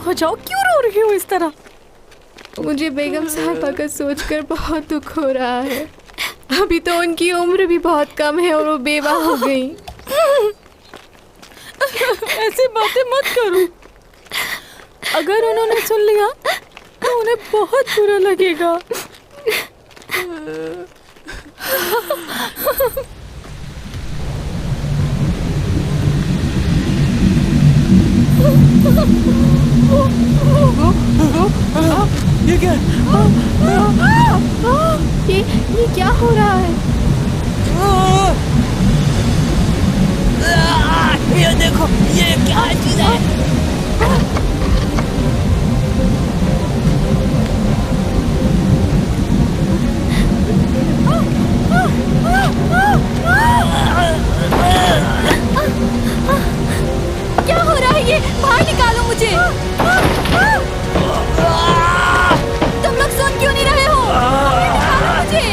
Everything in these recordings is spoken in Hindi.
हो जाओ, क्यों रो रही हो इस तरह? मुझे बेगम साहिबा का सोचकर बहुत दुख हो रहा है। अभी तो उनकी उम्र भी बहुत कम है और वो बेवा हो गई। ऐसी बातें मत करो। अगर उन्होंने सुन लिया तो उन्हें बहुत बुरा लगेगा। ये क्या ये क्या हो रहा है? ये देखो, ये क्या चीज है? क्या हो रहा है? ये बाहर निकालो मुझे। तुम लोग सुन क्यों नहीं रहे हो? निकालो मुझे।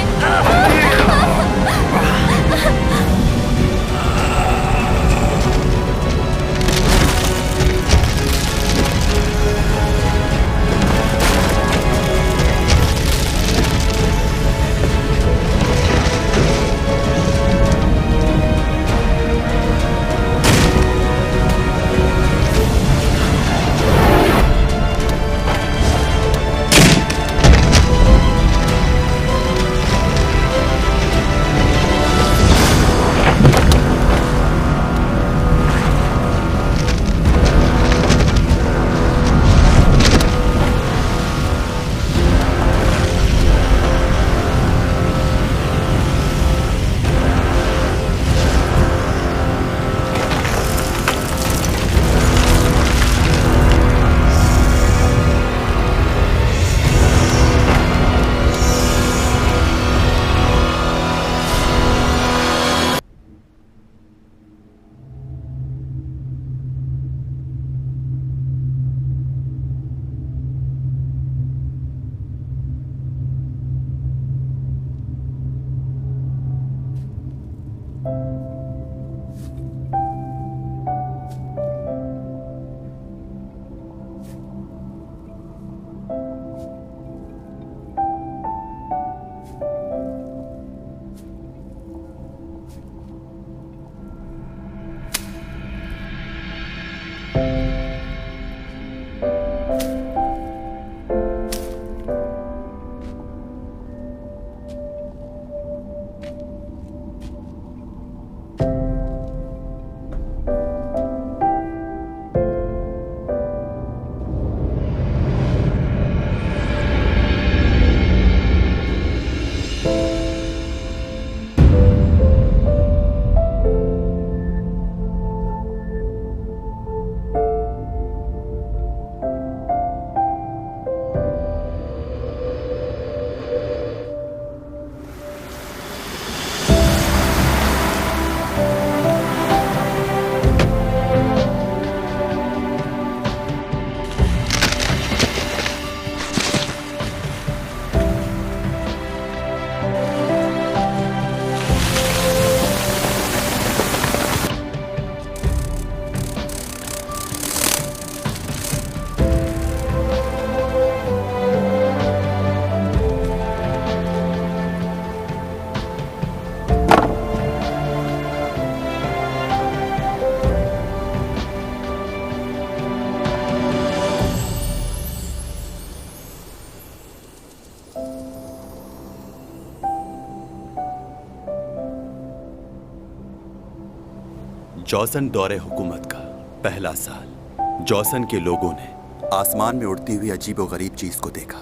जॉसन दौरे हुकूमत का पहला साल। जॉसन के लोगों ने आसमान में उड़ती हुई अजीबोगरीब चीज को देखा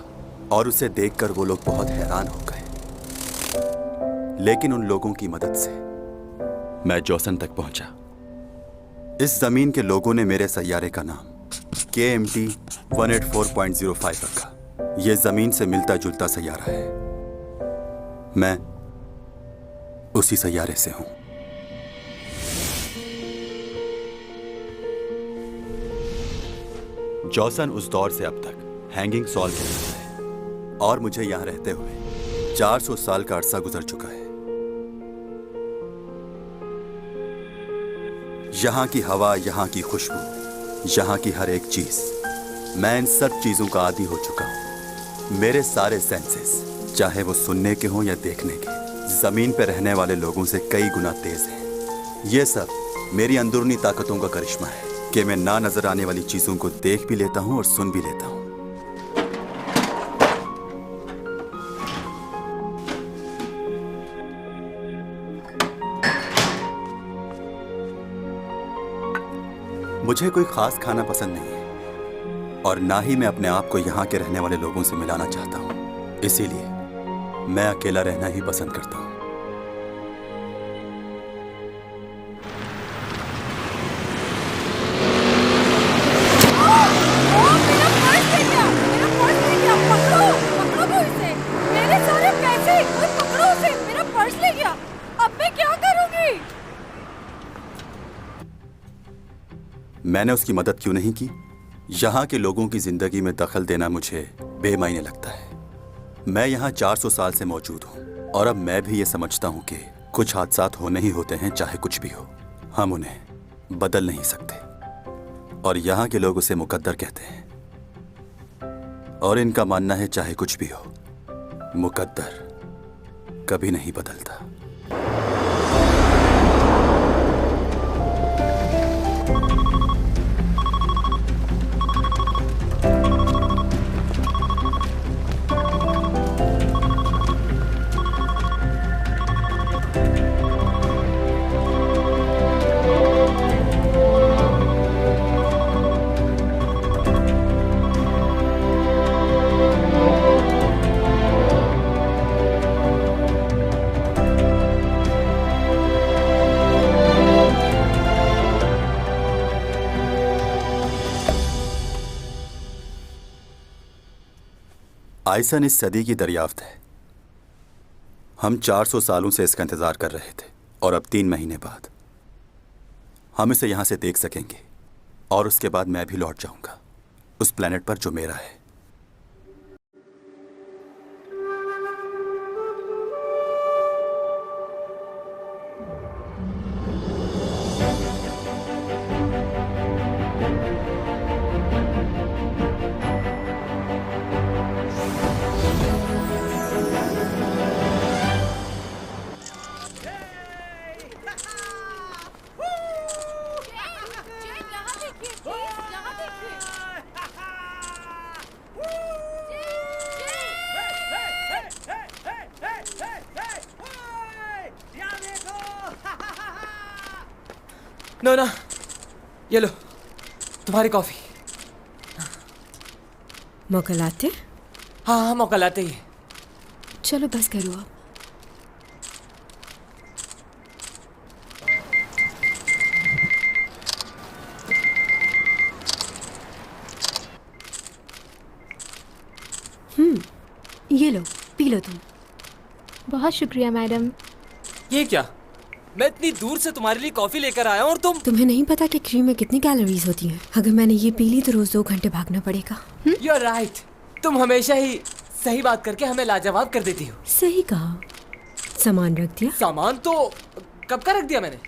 और उसे देखकर वो लोग बहुत हैरान हो गए। लेकिन उन लोगों की मदद से मैं जॉसन तक पहुंचा। इस जमीन के लोगों ने मेरे सैयारे का नाम KMT 184.05 रखा। यह जमीन से मिलता जुलता सैयारा है। मैं उसी सैयारे से हूं। जॉसन उस दौर से अब तक हैंगिंग सॉल कहलाता है और मुझे यहां रहते हुए 400 साल का अरसा गुजर चुका है। यहां की हवा, यहां की खुशबू, यहां की हर एक चीज मैं इन सब चीजों का आदी हो चुका हूँ। मेरे सारे सेंसेस, चाहे वो सुनने के हों या देखने के, जमीन पे रहने वाले लोगों से कई गुना तेज हैं। ये सब मेरी अंदरूनी ताकतों का करिश्मा है कि मैं ना नजर आने वाली चीजों को देख भी लेता हूँ और सुन भी लेता हूँ। मुझे कोई खास खाना पसंद नहीं है और ना ही मैं अपने आप को यहाँ के रहने वाले लोगों से मिलाना चाहता हूँ। इसीलिए मैं अकेला रहना ही पसंद करता हूँ। मैंने उसकी मदद क्यों नहीं की? यहाँ के लोगों की जिंदगी में दखल देना मुझे बेमायने लगता है। मैं यहाँ 400 साल से मौजूद हूँ और अब मैं भी ये समझता हूँ कि कुछ हादसात होने ही होते हैं, चाहे कुछ भी हो। हम उन्हें बदल नहीं सकते और यहाँ के लोग उसे मुकद्दर कहते हैं। और इनका मानना है चाहे कुछ भी हो, मुकद्दर कभी नहीं बदलता। आइसन इस सदी की दरियाफ्त है। हम 400 सालों से इसका इंतजार कर रहे थे और अब 3 महीने बाद हम इसे यहां से देख सकेंगे और उसके बाद मैं भी लौट जाऊंगा उस प्लेनेट पर जो मेरा है। नोना, ये लो तुम्हारी कॉफी। मौका लाते? हाँ हाँ, मौका लाते ही। चलो बस करो आप। ये लो, पी लो तुम। बहुत शुक्रिया मैडम। ये क्या? मैं इतनी दूर से तुम्हारे लिए कॉफी लेकर आया हूँ और तुम्हें नहीं पता कि क्रीम में कितनी कैलोरीज होती हैं? अगर मैंने ये पी ली तो रोज 2 घंटे भागना पड़ेगा। You are right. तुम हमेशा ही सही बात करके हमें लाजवाब कर देती हो। सही कहा। सामान रख दिया? सामान तो कब का रख दिया मैंने,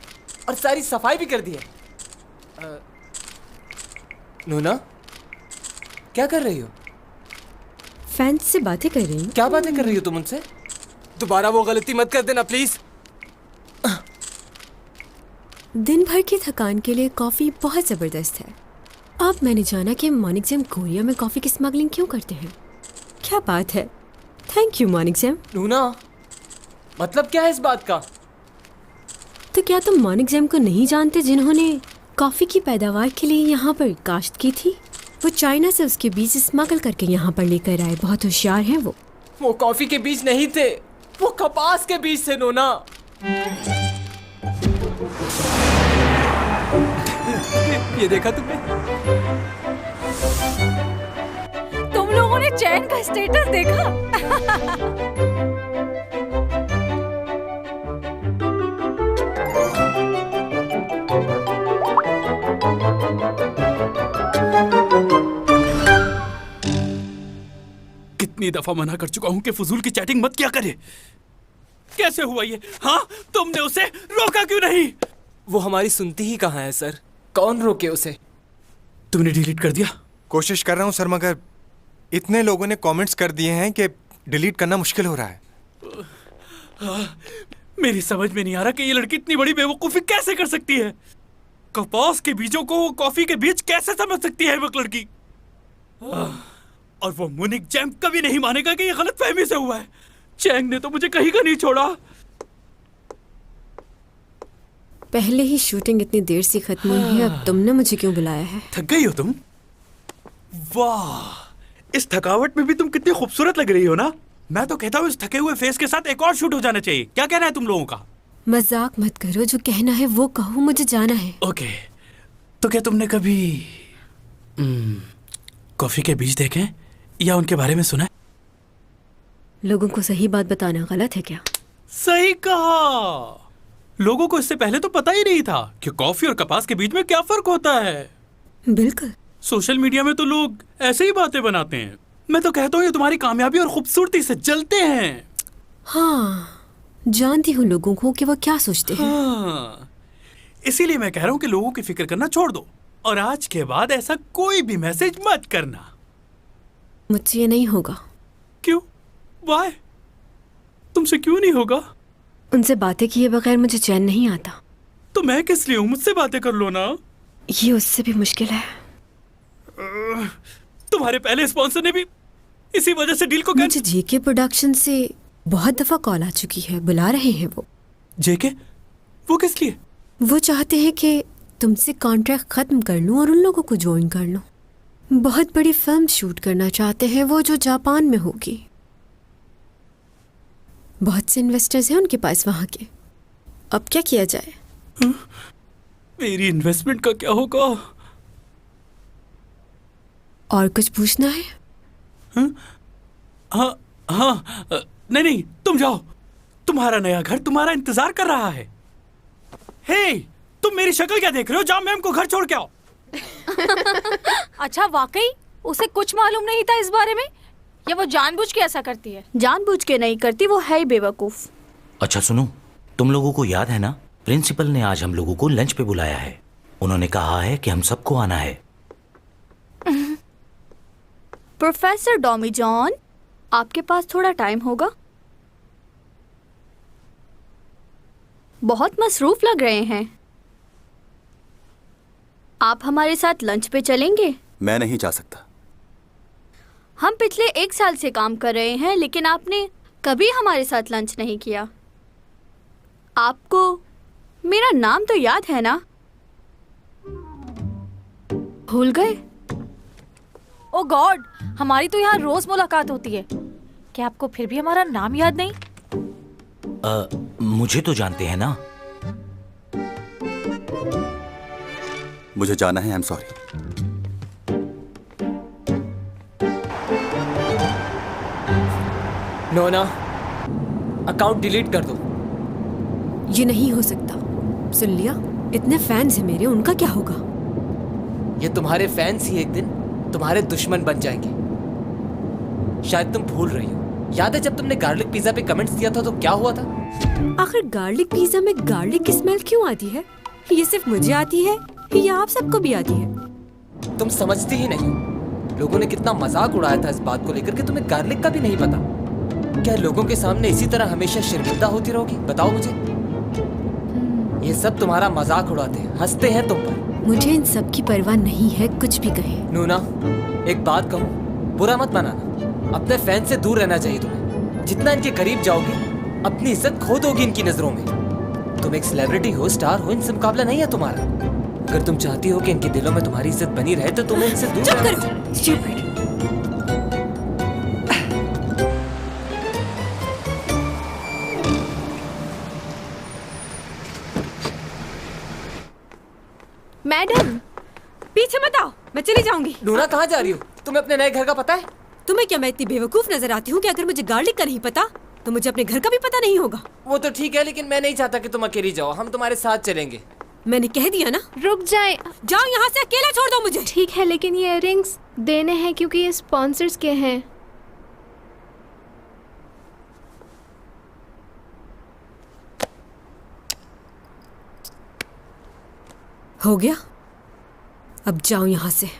और सारी सफाई भी कर दी है। नोना, क्या कर रही हो? फैन से बातें कर रही हूँ। क्या बातें कर रही हो तुम उनसे? दोबारा वो गलती मत कर देना प्लीज। दिन भर की थकान के लिए कॉफी बहुत जबरदस्त है। अब मैंने जाना कि मॉनिक कोरिया में कॉफी की स्मगलिंग क्यों करते हैं। क्या बात है। Thank you monic. नूना, मतलब क्या है इस बात का? तो क्या तुम मॉनिक को नहीं जानते, जिन्होंने कॉफी की पैदावार के लिए यहाँ पर काश्त की थी? वो चाइना से उसके बीज स्मगल करके यहाँ पर लेकर आए। बहुत होशियार हैं वो। वो कॉफी के बीज नहीं थे, वो कपास के बीज थे नोना। ये देखा तुमने? तुम लोगों ने चैन का स्टेटस देखा? कितनी दफा मना कर चुका हूं कि फजूल की चैटिंग मत किया करे। कैसे हुआ ये? हाँ, तुमने उसे रोका क्यों नहीं? वो हमारी सुनती ही कहाँ है सर, कौन रोके उसे? तुमने डिलीट कर दिया? कोशिश कर रहा हूँ सर, मगर इतने लोगों ने कमेंट्स कर दिए हैं कि डिलीट करना मुश्किल हो रहा है। मेरी समझ में नहीं आ रहा कि ये लड़की इतनी बड़ी बेवकूफी कैसे कर सकती है। कपास के बीजों को वो कॉफी के बीज कैसे समझ सकती है वो लड़की। और वो मुनिक जैम कभी नहीं मानेगा कि ये गलतफहमी से हुआ है। चैंग ने तो मुझे कहीं का नहीं छोड़ा। पहले ही शूटिंग इतनी देर से खत्म हुई है, अब तुमने मुझे क्यों बुलाया है? थक गई हो तुम? वाह, इस थकावट में भी तुम कितनी खूबसूरत लग रही हो ना। मैं तो कहता हूँ इस थके हुए फेस के साथ एक और शूट हो जाना चाहिए। क्या कहना है तुम लोगों का? मजाक मत करो, जो कहना है वो कहो, मुझे जाना है। ओके, तो क्या तुमने कभी कॉफी के बीज देखे या उनके बारे में सुना है? लोगों को सही बात बताना गलत है क्या? सही कहा। लोगों को इससे पहले तो पता ही नहीं था कि कॉफी और कपास के बीच में क्या फर्क होता है। बिल्कुल। सोशल मीडिया में तो लोग ऐसे ही बातें बनाते हैं। मैं तो कहता हूँ ये तुम्हारी कामयाबी और खूबसूरती से जलते हैं। हाँ, जानती हूँ लोगों को कि वो क्या सोचते हैं। हाँ, इसीलिए मैं कह रहा हूँ कि लोगों की फिक्र करना छोड़ दो और आज के बाद ऐसा कोई भी मैसेज मत करना। मुझसे ये नहीं होगा। क्यों? वाई? तुमसे क्यों नहीं होगा? उनसे बातें किए बगैर मुझे चैन नहीं आता। तो मैं किस लिए हूँ? मुझसे बातें कर लो ना। ये उससे भी मुश्किल है। तुम्हारे पहले स्पॉन्सर ने भी इसी वजह से डील को मुझे जेके प्रोडक्शन से बहुत दफा कॉल आ चुकी है, बुला रहे हैं वो। जेके? वो किस लिए? वो चाहते हैं कि तुमसे कॉन्ट्रैक्ट खत्म कर लूं और उन लोगों को ज्वाइन कर लूं। बहुत बड़ी फिल्म शूट करना चाहते हैं वो, जो जापान में होगी। बहुत से इन्वेस्टर्स हैं उनके पास वहां के। अब क्या किया जाए? मेरी इन्वेस्टमेंट का क्या होगा? और कुछ पूछना है? हाँ हाँ, नहीं, तुम जाओ। तुम्हारा नया घर तुम्हारा इंतजार कर रहा है। हे, तुम मेरी शक्ल क्या देख रहे हो? जाओ मैम को घर छोड़ के आओ। अच्छा, वाकई उसे कुछ मालूम नहीं था इस बारे में, या वो जानबूझ के ऐसा करती है? जानबूझ के नहीं करती, वो है ही बेवकूफ। अच्छा सुनो, तुम लोगों को याद है ना, प्रिंसिपल ने आज हम लोगों को लंच पे बुलाया है। उन्होंने कहा है कि हम सबको आना है। प्रोफेसर डॉमी जॉन, आपके पास थोड़ा टाइम होगा? बहुत मसरूफ लग रहे हैं। आप हमारे साथ लंच पे चलेंगे? मैं नहीं जा सकता। हम पिछले 1 साल से काम कर रहे हैं, लेकिन आपने कभी हमारे साथ लंच नहीं किया। आपको मेरा नाम तो याद है ना? भूल गए? ओ गॉड, हमारी तो यहाँ रोज मुलाकात होती है। क्या आपको फिर भी हमारा नाम याद नहीं? मुझे तो जानते हैं ना। मुझे जाना है, आई एम सॉरी। नोना, अकाउंट डिलीट कर दो। ये नहीं हो सकता। सुन लिया, इतने फैंस हैं मेरे, उनका क्या होगा? ये तुम्हारे फैंस ही एक दिन तुम्हारे दुश्मन बन जाएंगे। शायद तुम भूल रही हो। याद है जब तुमने गार्लिक पिज्जा पे कमेंट्स दिया था तो क्या हुआ था? आखिर गार्लिक पिज्जा में गार्लिक की स्मेल क्यों आती है? ये सिर्फ मुझे आती है या आप सबको भी आती है? तुम समझती ही नहीं। लोगों ने कितना मजाक उड़ाया था इस बात को लेकर कि तुम्हें गार्लिक का भी नहीं पता। क्या लोगों के सामने इसी तरह हमेशा शर्मिंदा होती रहोगी? बताओ मुझे। ये सब तुम्हारा मजाक उड़ाते हैं, हंसते हैं तुम पर। मुझे इन सब की परवाह नहीं है, कुछ भी कहे। नूना, एक बात कहूँ, बुरा मत मानना। अपने फैन से दूर रहना चाहिए तुम्हें। जितना इनके करीब जाओगी, अपनी इज्जत खो दोगी इनकी नजरों में। तुम एक सेलिब्रिटी हो, स्टार हो, इनसे मुकाबला नहीं है तुम्हारा। अगर तुम चाहती हो कि इनके दिलों में तुम्हारी इज्जत बनी रहे तो तुम्हें इनसे दूर चुप रहना करो, stupid। मैडम, पीछे मत आओ, मैं चली जाऊंगी। नूना, कहाँ जा रही हो? तुम्हें अपने नए घर का पता है? तुम्हें क्या मैं इतनी बेवकूफ नजर आती हूँ कि अगर मुझे गार्लिक का नहीं पता तो मुझे अपने घर का भी पता नहीं होगा? वो तो ठीक है, लेकिन मैं नहीं चाहता कि तुम अकेली जाओ। हम तुम्हारे साथ चलेंगे। मैंने कह दिया ना। रुक जाए। जाओ यहाँ से, अकेला छोड़ दो मुझे। ठीक है, लेकिन ये इयररिंग्स देने हैं क्योंकि ये स्पॉन्सर्स के हैं। हो गया, अब जाओ यहाँ से।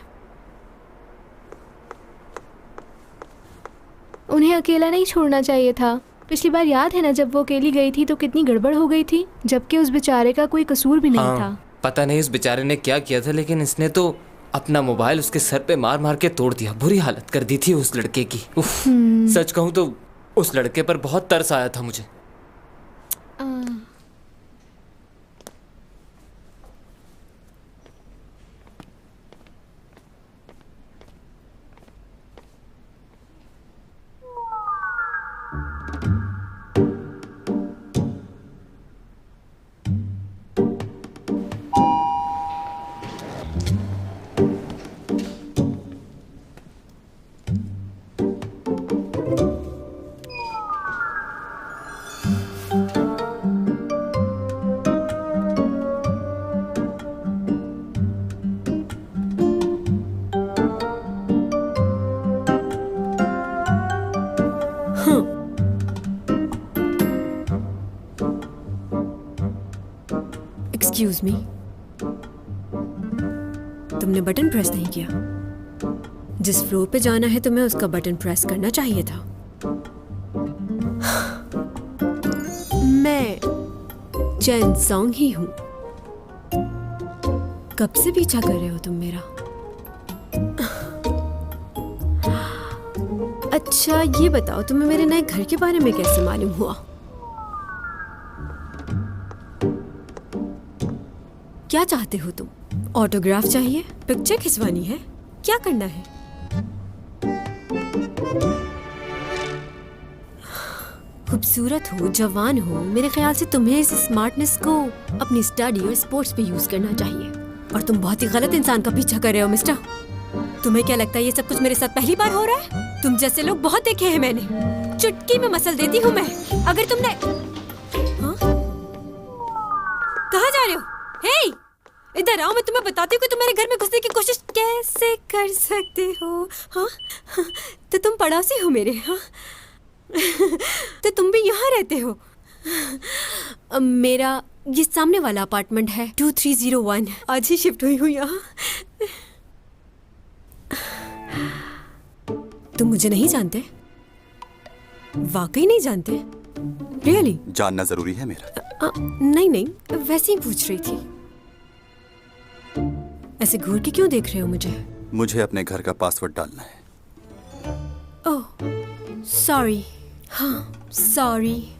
उन्हें अकेला नहीं छोड़ना चाहिए था। पिछली बार याद है ना, जब वो अकेली गई थी तो कितनी गड़बड़ हो गई थी, जबकि उस बेचारे का कोई कसूर भी नहीं था। पता नहीं उस बेचारे ने क्या किया था, लेकिन इसने तो अपना मोबाइल उसके सर पे मार मार के तोड़ दिया। बुरी हालत कर दी थी उस लड़के की। उफ, सच कहूँ तो उस लड़के पर बहुत तरस आया था मुझे। एक्सक्यूज मी, तुमने बटन प्रेस नहीं किया। जिस फ्लोर पे जाना है तुम्हें उसका बटन प्रेस करना चाहिए था। मैं चैन सॉन्ग ही हूं। कब से पीछा कर रहे हो तुम मेरा? अच्छा ये बताओ, तुम्हें मेरे नए घर के बारे में कैसे मालूम हुआ? क्या चाहते हो तुम? ऑटोग्राफ चाहिए? पिक्चर खिंचवानी है? क्या करना है? खूबसूरत हो, जवान हो, मेरे ख्याल से तुम्हें इस स्मार्टनेस को अपनी स्टडी और स्पोर्ट्स पे यूज करना चाहिए। और तुम बहुत ही गलत इंसान का पीछा कर रहे हो मिस्टर। तुम्हें क्या लगता है ये सब कुछ मेरे साथ पहली बार हो रहा है? तुम जैसे लोग बहुत देखे हैं मैंने। चुटकी में मसल देती हूँ मैं। अगर तुमने कहाँ जा रहे हो? हे, इधर आओ, मैं तुम्हें बताती हूँ कि तुम मेरे घर में घुसने की कोशिश कैसे कर सकते हो। हाँ, तो तुम पड़ोसी हो मेरे। हाँ, तो तुम भी यहाँ रहते हो। मेरा ये सामने वाला अपार्टमेंट है 2301। आज ही शिफ्ट हुई हूँ यहाँ। तुम मुझे नहीं जानते? वाकई नहीं जानते? रियली? जानना जरूरी है मेरा? नहीं नहीं, वैसे ही पूछ रही थी। ऐसे घूर के क्यों देख रहे हो मुझे? मुझे अपने घर का पासवर्ड डालना है। Oh sorry. हाँ सॉरी।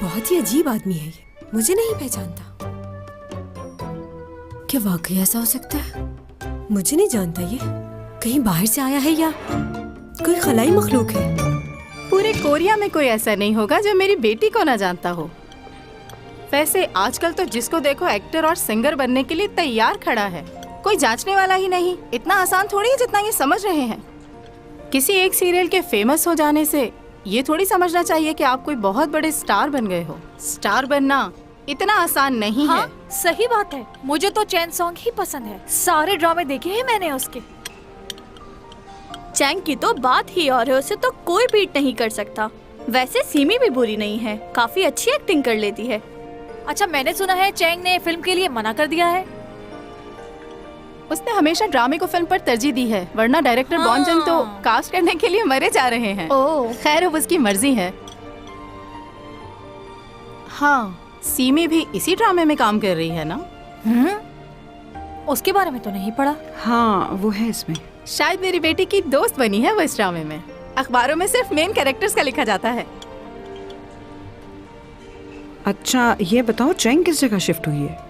बहुत ही अजीब आदमी है ये, मुझे नहीं पहचानता। क्या वाकई ऐसा हो सकता है? मुझे नहीं जानता ये। कहीं बाहर से आया है या कोई खलाई मखलूक है? पूरे कोरिया में कोई ऐसा नहीं होगा जो मेरी बेटी को ना जानता हो। वैसे आजकल तो जिसको देखो एक्टर और सिंगर बनने के लिए तैयार खड़ा है, कोई जांचने वाला ही नहीं। इतना आसान थोड़ी है जितना ये समझ रहे हैं। किसी एक सीरियल के फेमस हो जाने से ये थोड़ी समझना चाहिए कि आप कोई बहुत बड़े स्टार बन गए हो। स्टार बनना इतना आसान नहीं है। सही बात है, मुझे तो चैन सॉन्ग ही पसंद है। सारे ड्रामे देखे हैं मैंने उसके। चैंग की तो बात ही और है, उसे तो कोई बीट नहीं कर सकता। वैसे सीमी भी बुरी नहीं है, काफी अच्छी एक्टिंग कर लेती है। अच्छा, मैंने सुना है चैंग ने फिल्म के लिए मना कर दिया है। उसने हमेशा ड्रामे को फिल्म पर तरजीह दी है, वरना डायरेक्टर बॉन जन तो कास्ट करने के लिए मरे जा रहे हैं। खैर अब उसकी मर्जी है। हाँ, सीमी भी इसी ड्रामे में काम कर रही है ना? उसके बारे में तो नहीं पढ़ा। हाँ वो है इसमें। शायद मेरी बेटी की दोस्त बनी है वो इस ड्रामे में। अखबारों में सिर्फ मेन कैरेक्टर्स का लिखा जाता है। अच्छा ये बताओ, चैंग किस जगह शिफ्ट हुई है?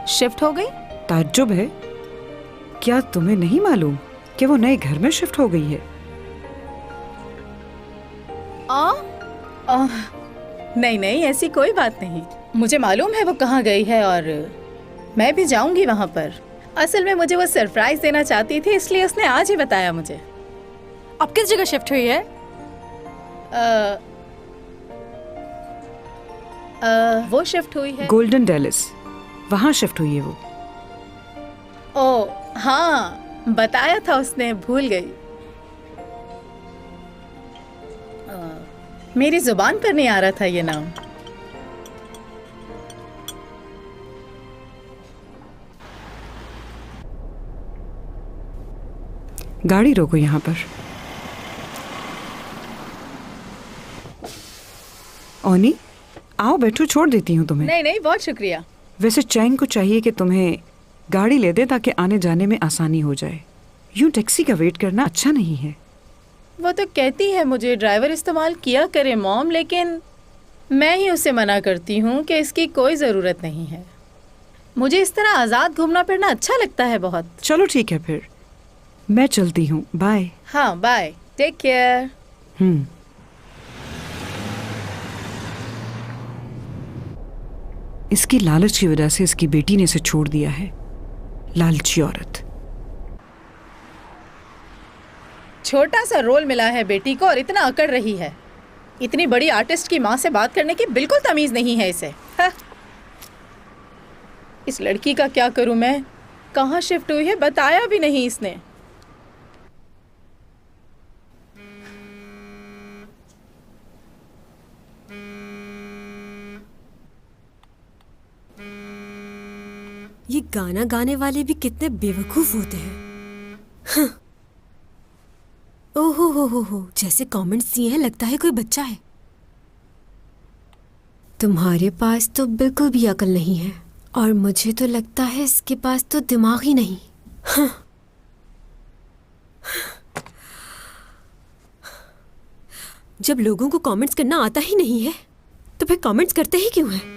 शिफ्ट हो गई? ताज्जुब है। क्या तुम्हें नहीं मालूम कि वो नए घर में शिफ्ट हो गई है? नहीं नहीं, ऐसी कोई बात नहीं। मुझे मालूम है वो कहाँ गई है और मैं भी जाऊंगी वहाँ पर। असल में मुझे वो सरप्राइज देना चाहती थी, इसलिए उसने आज ही बताया मुझे। अब किस जगह शिफ्ट हुई है? वो शिफ्ट हुई है गोल्डन डेलिस, वहाँ शिफ्ट हुई है वो। ओ हाँ, बताया था उसने, भूल गई। मेरी जुबान पर नहीं आ रहा था ये नाम। गाड़ी रोको यहाँ पर। ओनी, आओ बैठो, छोड़ देती हूँ तुम्हें। नहीं नहीं, बहुत शुक्रिया। वैसे चैंग को चाहिए कि तुम्हें गाड़ी ले दे ताकि आने जाने में आसानी हो जाए। यूं टैक्सी का वेट करना अच्छा नहीं है। वो तो कहती है मुझे ड्राइवर इस्तेमाल किया करे मॉम, लेकिन मैं ही उसे मना करती हूँ कि इसकी कोई ज़रूरत नहीं है। मुझे इस तरह आज़ाद घूमना फिरना अच्छा लगता है बहुत। चलो ठीक है फिर, मैं चलती हूँ, बाय। हाँ बाय, टेक केयर। इसकी लालच की वजह से इसकी बेटी ने इसे छोड़ दिया है। लालची औरत। छोटा सा रोल मिला है बेटी को और इतना अकड़ रही है। इतनी बड़ी आर्टिस्ट की माँ से बात करने की बिल्कुल तमीज़ नहीं है इसे। इस लड़की का क्या करूँ मैं? कहाँ शिफ्ट हुई है बताया भी नहीं इसने। ये गाना गाने वाले भी कितने बेवकूफ होते हैं। हाँ। ओहो हो, जैसे कमेंट्स दिए हैं लगता है कोई बच्चा है। तुम्हारे पास तो बिल्कुल भी अकल नहीं है और मुझे तो लगता है इसके पास तो दिमाग ही नहीं। हाँ। जब लोगों को कमेंट्स करना आता ही नहीं है तो फिर कमेंट्स करते ही क्यों हैं?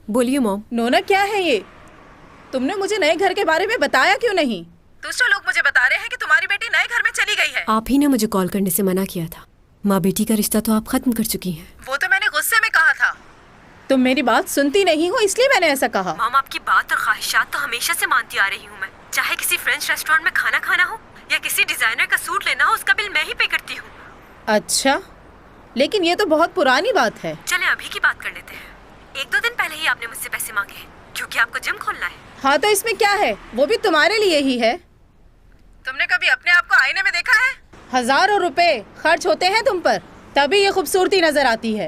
बोलिए मॉम। नोना क्या है ये? तुमने मुझे नए घर के बारे में बताया क्यों नहीं? दूसरे लोग मुझे बता रहे हैं कि तुम्हारी बेटी नए घर में चली गई है। आप ही ने मुझे कॉल करने से मना किया था। माँ बेटी का रिश्ता तो आप खत्म कर चुकी हैं। वो तो मैंने गुस्से में कहा था। तुम मेरी बात सुनती नहीं हो इसलिए मैंने ऐसा कहा। मॉम, आपकी बात और ख्वाहिशात तो हमेशा से मानती आ रही हूँ मैं। चाहे किसी फ्रेंच रेस्टोरेंट में खाना खाना हो या किसी डिजाइनर का सूट लेना हो, उसका बिल मैं ही पे करती हूँ। अच्छा, लेकिन ये तो बहुत पुरानी बात है। चलें अभी की बात कर लेते हैं। 1-2 दिन पहले ही आपने मुझसे पैसे मांगे हैं क्योंकि आपको जिम खोलना है। हाँ तो इसमें क्या है, वो भी तुम्हारे लिए ही है। तुमने कभी अपने आप को आईने में देखा है? हजारों रुपए खर्च होते हैं तुम पर, तभी ये खूबसूरती नजर आती है।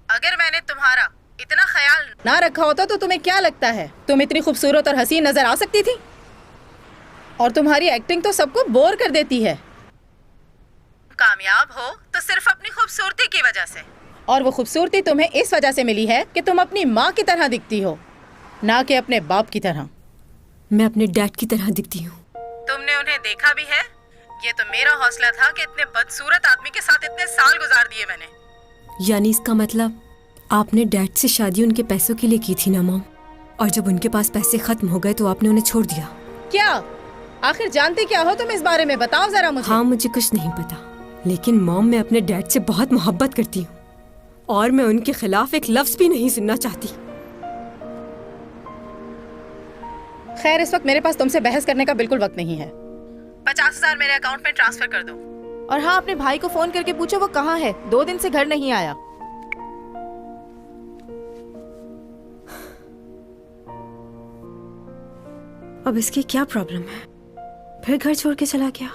अगर मैंने तुम्हारा इतना ख्याल ना रखा होता तो तुम्हें क्या लगता है तुम इतनी खूबसूरत और हसीन नजर आ सकती थी? और तुम्हारी एक्टिंग तो सबको बोर कर देती है। कामयाब हो तो सिर्फ अपनी खूबसूरती की वजह से, और वो खूबसूरती तुम्हें इस वजह से मिली है कि तुम अपनी माँ की तरह दिखती हो, ना कि अपने बाप की तरह। मैं अपने डैड की तरह दिखती हूँ। तुमने उन्हें देखा भी है? ये तो मेरा हौसला था कि इतने बदसूरत आदमी के साथ इतने साल गुजार दिए मैंने। यानी इसका मतलब आपने डैड से शादी उनके पैसों के लिए की थी ना मॉम, और जब उनके पास पैसे खत्म हो गए तो आपने उन्हें छोड़ दिया। क्या आखिर जानती क्या हो तुम इस बारे में? बताओ जरा मुझे। हाँ, मुझे कुछ नहीं पता, लेकिन मॉम मैं अपने डैड से बहुत मोहब्बत करती हूँ और मैं उनके खिलाफ एक लफ्ज भी नहीं सुनना चाहती। खैर, इस वक्त मेरे पास तुमसे बहस करने का बिल्कुल वक्त नहीं है। 50,000 मेरे अकाउंट में ट्रांसफर कर दो। और हाँ, अपने भाई को फोन करके पूछो वो कहाँ है, 2 दिन से घर नहीं आया। अब इसकी क्या प्रॉब्लम है? फिर घर छोड़ के चला गया।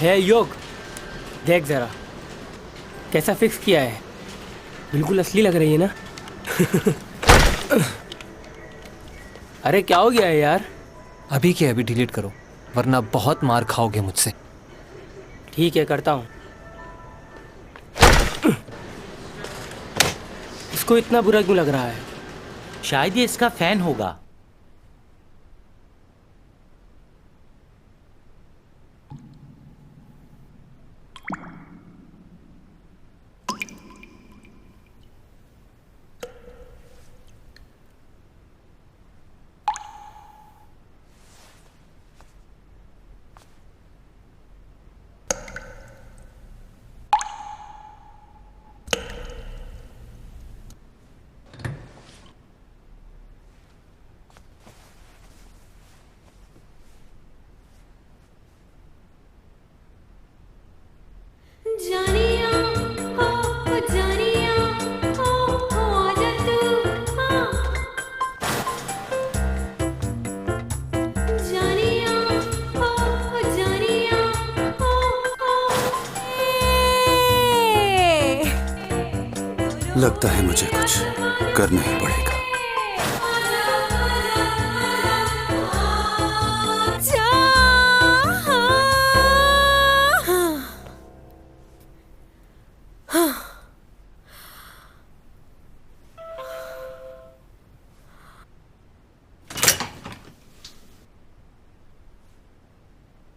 है योग, देख जरा कैसा फिक्स किया है। बिल्कुल असली लग रही है ना। अरे क्या हो गया है यार? अभी के अभी डिलीट करो वरना बहुत मार खाओगे मुझसे। ठीक है, करता हूँ। इसको इतना बुरा क्यों लग रहा है? शायद ये इसका फैन होगा। लगता है मुझे कुछ करना ही पड़ेगा।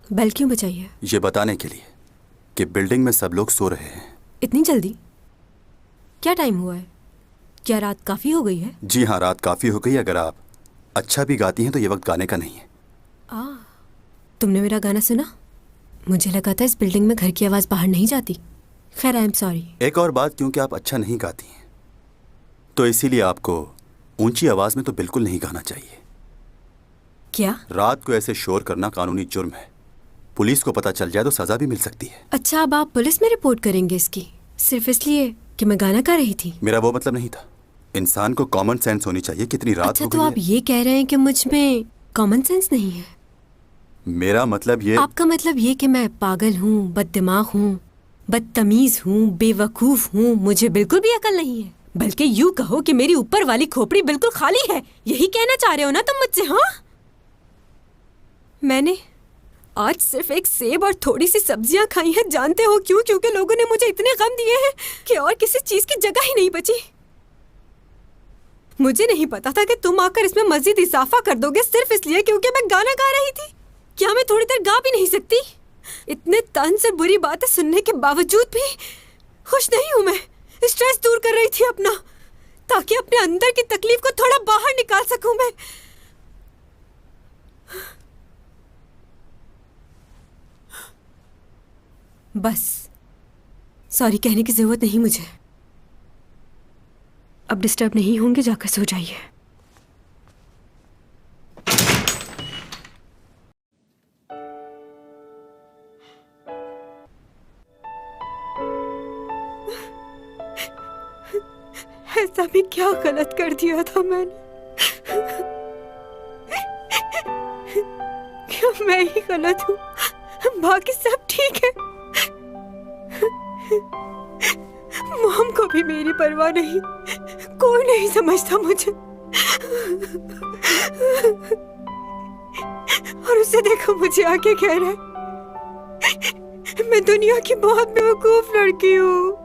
बेल क्यों बजाई है? ये बताने के लिए कि बिल्डिंग में सब लोग सो रहे हैं। इतनी जल्दी? क्या टाइम हुआ है? क्या रात काफी हो गई है? जी हाँ, रात काफी हो गई। अगर आप अच्छा भी गाती हैं तो ये वक्त गाने का नहीं है। तुमने मेरा गाना सुना? मुझे लगा था इस बिल्डिंग में घर की आवाज बाहर नहीं जाती। खैर, आई एम सॉरी। एक और बात, क्योंकि आप अच्छा नहीं गाती हैं तो इसीलिए आपको ऊंची आवाज में तो बिल्कुल नहीं गाना चाहिए। क्या? रात को ऐसे शोर करना कानूनी जुर्म है। पुलिस को पता चल जाए तो सजा भी मिल सकती है। अच्छा, अब आप पुलिस में रिपोर्ट करेंगे इसकी, सिर्फ इसलिए कि मैं गाना गा रही थी? मेरा वो मतलब नहीं था। इंसान को कॉमन सेंस होनी चाहिए। कितनी रात अच्छा, हो तो गई आप ये कह रहे हैं कि मुझ में कॉमन सेंस नहीं है? मेरा मतलब ये। आपका मतलब ये कि मैं पागल हूँ, बददिमाग हूँ, बदतमीज हूँ, बेवकूफ हूँ, मुझे बिल्कुल भी अकल नहीं है? बल्कि यूँ कहो कि मेरी ऊपर वाली खोपड़ी बिल्कुल खाली है, यही कहना चाह रहे हो ना तुम मुझसे? हाँ, मैंने आज सिर्फ एक सेब और थोड़ी सी सब्जियां खाई हैं। जानते हो क्यों? क्योंकि लोगों ने मुझे इतने गम दिए हैं कि और किसी चीज की जगह ही नहीं बची। मुझे नहीं पता था कि तुम आकर इसमें मजीद इजाफा कर दोगे सिर्फ इसलिए क्योंकि मैं गाना गा रही थी। क्या मैं थोड़ी देर गा भी नहीं सकती? इतने तन से बुरी बातें सुनने के बावजूद भी खुश नहीं हूं मैं। स्ट्रेस दूर कर रही थी अपना, ताकि अपने अंदर की तकलीफ को थोड़ा बाहर निकाल सकूं मैं। बस सॉरी कहने की जरूरत नहीं मुझे। अब डिस्टर्ब नहीं होंगे, जाकर सो जाइए। ऐसा भी क्या गलत कर दिया था मैंने? क्या मैं ही गलत हूँ? बाकी सब ठीक है। मॉम को भी मेरी परवाह नहीं, कोई नहीं समझता मुझे। और उसे देखो मुझे आके कह रहा है मैं दुनिया की बहुत बेवकूफ लड़की हूँ।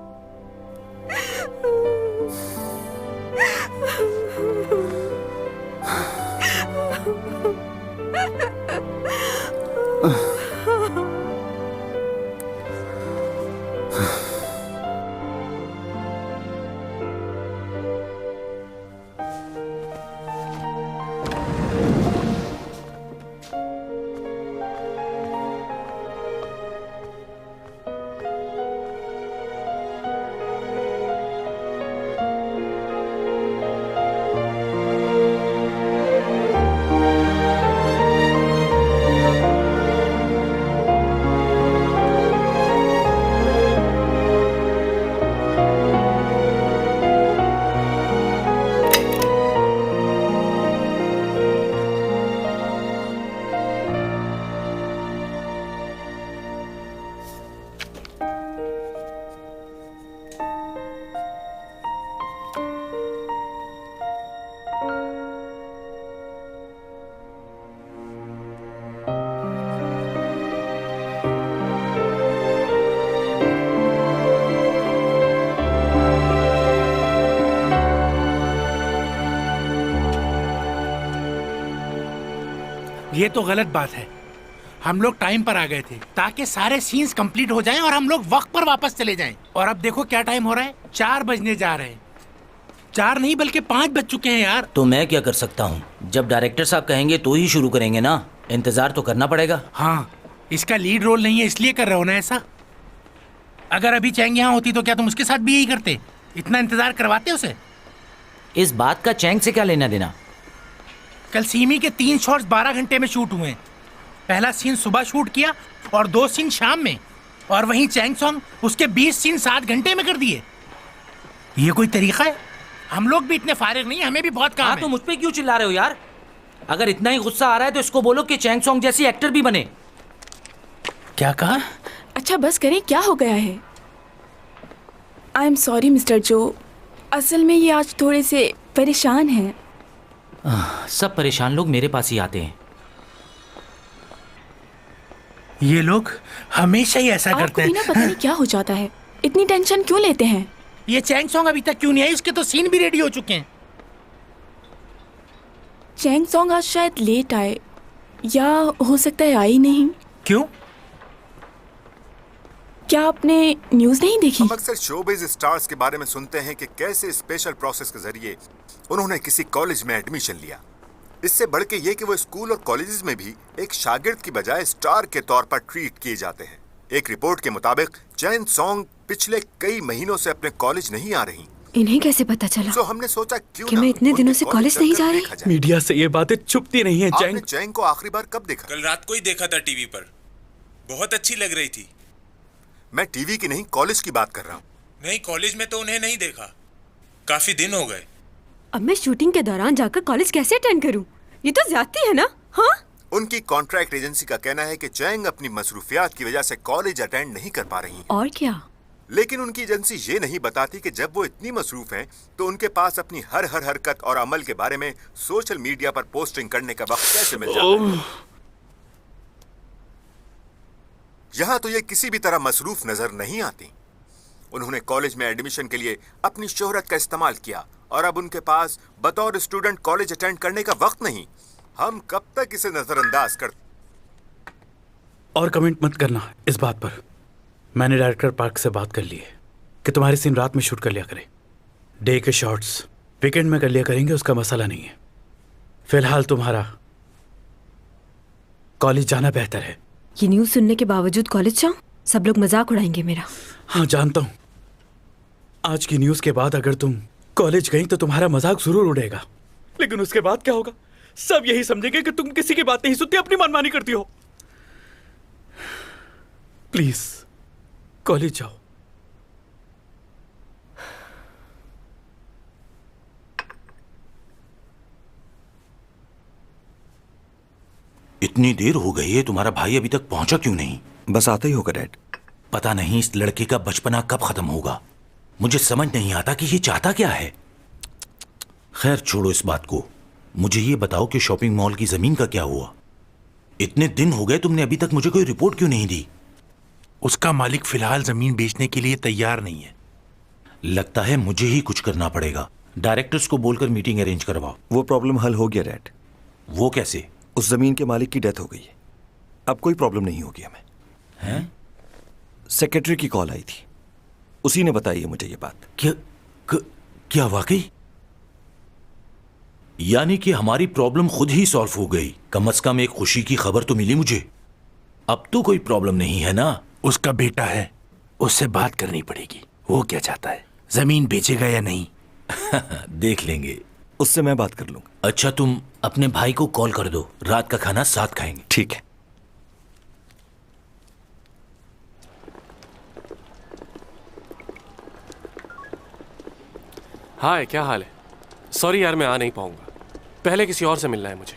ये तो गलत बात है। हम लोग टाइम पर आ गए थे ताकि सारे सीन्स कंप्लीट हो जाएं और हम लोग वक्त पर वापस चले जाएं। और अब देखो क्या टाइम हो रहा है, 4 बजने जा रहे हैं। 4 नहीं बल्कि 5 बज चुके हैं यार। तो मैं क्या कर सकता हूँ? जब डायरेक्टर साहब कहेंगे तो ही शुरू करेंगे ना, इंतजार तो करना पड़ेगा। हाँ, इसका लीड रोल नहीं है इसलिए कर रहे हो ना ऐसा। अगर अभी चैंग यहाँ होती तो क्या तुम उसके साथ भी यही करते? इतना इंतजार करवाते उसे? इस बात का चैंग से क्या लेना देना? कल सीमी के 3 शॉट्स 12 घंटे में शूट हुए। पहला सीन सुबह शूट किया और 2 सीन शाम में, और वहीं चैंग सॉन्ग उसके 20 सीन 7 घंटे में कर दिए। ये कोई तरीका है? हम लोग भी इतने फारिग नहीं, हमें भी बहुत काम है। तो मुझ पे क्यों चिल्ला रहे हो यार? अगर इतना ही गुस्सा आ रहा है तो इसको बोलो कि चैंग सॉन्ग जैसी एक्टर भी बने। क्या कहा? अच्छा बस करें, क्या हो गया है? आई एम सॉरी मिस्टर जो, असल में ये आज थोड़े से परेशान हैं। सब परेशान लोग मेरे पास ही आते हैं। ये लोग हमेशा ही ऐसा करते हैं। आपको भी ना पता नहीं क्या हो जाता है, इतनी टेंशन क्यों लेते हैं? ये चैंग सॉन्ग अभी तक क्यों नहीं आई? उसके तो सीन भी रेडी हो चुके हैं। चैंग सॉन्ग आज शायद लेट आए, या हो सकता है आई नहीं। क्यों? क्या आपने न्यूज़ नहीं देखी? हम अक्सर शोबिज स्टार्स के बारे में सुनते हैं कि कैसे स्पेशल प्रोसेस के जरिए उन्होंने किसी कॉलेज में एडमिशन लिया। इससे बढ़ के ये कि वो स्कूल और कॉलेजेस में भी एक शागिर्द की बजाय स्टार के तौर पर ट्रीट किए जाते हैं। एक रिपोर्ट के मुताबिक चैन सॉन्ग पिछले कई महीनों से अपने कॉलेज नहीं आ रही। इन्हें कैसे पता चला? तो हमने सोचा क्यों कि मैं इतने दिनों से कॉलेज नहीं जा रही। मीडिया से ये बातें छुपती नहीं है। आपने चैंग को आखिरी बार कब देखा? कल रात को ही देखा था टीवी पर, बहुत अच्छी लग रही थी। मैं टीवी की नहीं, कॉलेज की बात कर रहा हूँ। नहीं, कॉलेज में तो उन्हें नहीं देखा, काफी दिन हो गए। अब मैं शूटिंग के दौरान जाकर कॉलेज कैसे अटेंड करूं? ये तो ज्यादती है ना? हाँ? उनकी कॉन्ट्रैक्ट एजेंसी का कहना है कि चैंग अपनी मसरूफियात की वजह से कॉलेज अटेंड नहीं कर पा रही हैं। और क्या? लेकिन उनकी एजेंसी ये नहीं बताती कि जब वो इतनी मसरूफ हैं तो उनके पास अपनी हर हरकत और अमल के बारे में सोशल मीडिया पर पोस्टिंग करने का वक्त कैसे मिल जाता है। यहाँ तो ये किसी भी तरह मसरूफ नजर नहीं आती। उन्होंने कॉलेज में एडमिशन के लिए अपनी शोहरत का इस्तेमाल किया और अब उनके पास बतौर स्टूडेंट कॉलेज अटेंड करने का वक्त नहीं। हम कब तक इसे नजरअंदाज कर। और कमेंट मत करना इस बात पर। मैंने डायरेक्टर पार्क से बात कर ली है कि तुम्हारे सीन रात में शूट कर लिया करें। डे के शॉट्स वीकेंड में कर लिया करेंगे, उसका मसला नहीं है। फिलहाल तुम्हारा कॉलेज जाना बेहतर है। ये न्यूज़ सुनने के बावजूद कॉलेज जाऊं? सब लोग मजाक उड़ाएंगे मेरा। हाँ जानता हूं, आज की न्यूज़ के बाद अगर तुम कॉलेज गई तो तुम्हारा मजाक जरूर उड़ेगा, लेकिन उसके बाद क्या होगा? सब यही समझेंगे कि तुम किसी की बात नहीं सुनती, अपनी मनमानी करती हो। प्लीज कॉलेज जाओ। इतनी देर हो गई है, तुम्हारा भाई अभी तक पहुंचा क्यों नहीं? बस आता ही होगा डैड। पता नहीं इस लड़के का बचपना कब खत्म होगा। मुझे समझ नहीं आता कि ये चाहता क्या है। खैर छोड़ो इस बात को, मुझे ये बताओ कि शॉपिंग मॉल की जमीन का क्या हुआ? इतने दिन हो गए, तुमने अभी तक मुझे कोई रिपोर्ट क्यों नहीं दी? उसका मालिक फिलहाल जमीन बेचने के लिए तैयार नहीं है। लगता है मुझे ही कुछ करना पड़ेगा। डायरेक्टर्स को बोलकर मीटिंग अरेंज करवाओ। वो प्रॉब्लम हल हो गया डैड। वो कैसे? उस जमीन के मालिक की डेथ हो गई है, अब कोई प्रॉब्लम नहीं होगी हमें। हैं? सेक्रेटरी की कॉल आई थी, उसी ने बताई है मुझे ये बात। क्या वाकई? यानी कि हमारी प्रॉब्लम खुद ही सॉल्व हो गई। कम से कम एक खुशी की खबर तो मिली मुझे। अब तो कोई प्रॉब्लम नहीं है ना? उसका बेटा है, उससे बात करनी पड़ेगी। वो क्या चाहता है, जमीन बेचेगा या नहीं? देख लेंगे, उससे मैं बात कर लूंगा। अच्छा तुम अपने भाई को कॉल कर दो, रात का खाना साथ खाएंगे। ठीक है। हाय, क्या हाल है? सॉरी यार, मैं आ नहीं पाऊंगा, पहले किसी और से मिलना है मुझे।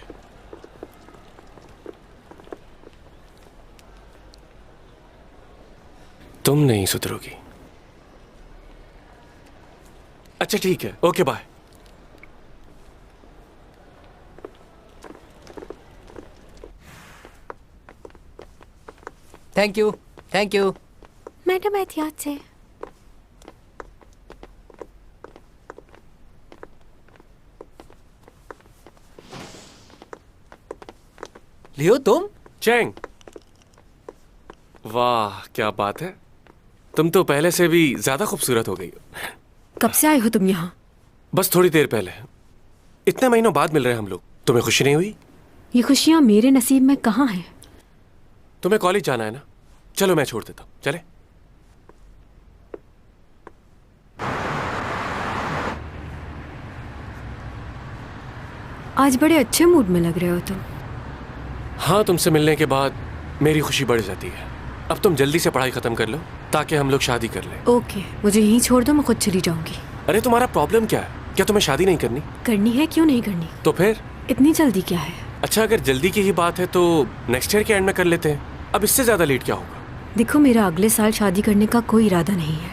तुम नहीं सुधरोगी। अच्छा ठीक है, okay bye. Thank you, thank you. Madam एहतियात से। लियो तुम? चैंग, वाह क्या बात है, तुम तो पहले से भी ज्यादा खूबसूरत हो गई हो। कब से आए हो तुम यहाँ? बस थोड़ी देर पहले। इतने महीनों बाद मिल रहे हैं हम लोग, तुम्हें खुशी नहीं हुई? ये खुशियाँ मेरे नसीब में कहाँ हैं? तुम्हें कॉलेज जाना है ना, चलो मैं छोड़ देता हूँ, चले? आज बड़े अच्छे मूड में लग रहे हो तुम। हाँ, तुमसे मिलने के बाद मेरी खुशी बढ़ जाती है। अब तुम जल्दी से पढ़ाई खत्म कर लो ताकि हम लोग शादी कर लें। ओके, मुझे यहीं छोड़ दो, मैं खुद चली जाऊंगी। अरे तुम्हारा प्रॉब्लम क्या है? क्या तुम्हें शादी नहीं करनी? करनी है, क्यों नहीं करनी? तो फिर इतनी जल्दी क्या है? अच्छा, अगर जल्दी की ही बात है तो नेक्स्ट ईयर के एंड में कर लेते हैं। अब इससे ज्यादा लेट क्या होगा? देखो, मेरा अगले साल शादी करने का कोई इरादा नहीं है।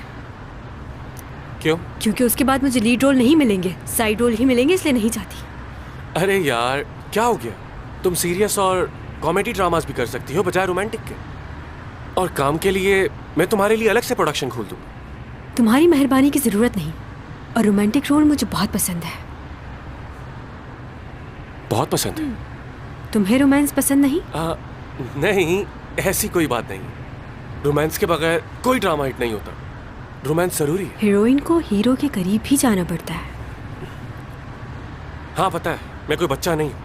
क्यों? क्योंकि उसके बाद मुझे लीड रोल नहीं मिलेंगे, साइड रोल ही मिलेंगे, इसलिए नहीं चाहती। अरे यार क्या हो गया? तुम सीरियस और कॉमेडी ड्रामास भी कर सकती हो बजाय रोमांटिक के। और काम के लिए मैं तुम्हारे लिए अलग से प्रोडक्शन खोल दूंगा। तुम्हारी मेहरबानी की जरूरत नहीं, और रोमांटिक रोल मुझे बहुत पसंद है। बहुत पसंद है? तुम्हें रोमांस पसंद नहीं? नहीं, ऐसी कोई बात नहीं। रोमांस के बगैर कोई ड्रामा हिट नहीं होता। रोमांस जरूरी है। हीरोइन को हीरो के करीब ही जाना पड़ता है। हाँ पता है, मैं कोई बच्चा नहीं हूँ।